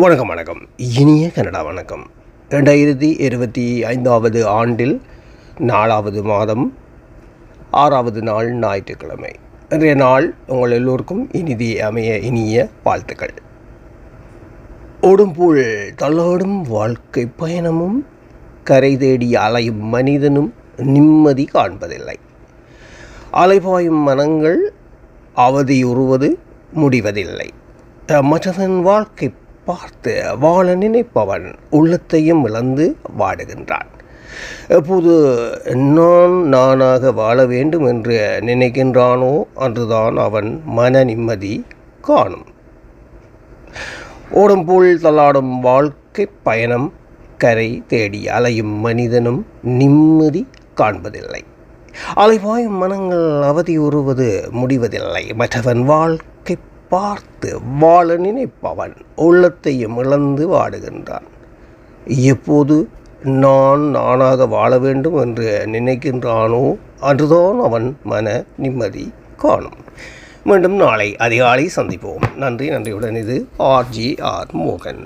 வணக்கம். இனிய கனடா வணக்கம். 2025 ஆண்டில் 4வது மாதம் 6வது நாள் ஞாயிற்றுக்கிழமை. இன்றைய நாள் உங்கள் எல்லோருக்கும் இனிதே அமைய இனிய வாழ்த்துக்கள். ஓடும்போல் தள்ளாடும் வாழ்க்கை பயணமும் கரை தேடி அலையும் மனிதனும் நிம்மதி காண்பதில்லை. அலைபாயும் மனங்கள் அவதியுறுவது முடிவதில்லை. மற்றவன் வாழ்க்கை பார்த்து வாழ நினைப்பவன் உள்ளத்தையும் இழந்து வாடுகின்றான். எப்போது நானாக வாழ வேண்டும் என்று நினைக்கின்றானோ அன்றுதான் அவன் மன நிம்மதி காணும். ஓடும்போல் தள்ளாடும் வாழ்க்கை பயணம் கரை தேடி அலையும் மனிதனும் நிம்மதி காண்பதில்லை. அலைவாயும் மனங்கள் அவதியுறுவது முடிவதில்லை. மற்றவன் வாழ்க்கை பார்த்து வாழ நினைப்பவன் உள்ளத்தையும் இழந்து வாடுகின்றான். எப்போது நானாக வாழ வேண்டும் என்று நினைக்கின்றானோ அன்றுதான் அவன் மன நிம்மதி காணும். மீண்டும் நாளை அதிகாலை சந்திப்போம். நன்றியுடன் இது RGR மோகன்.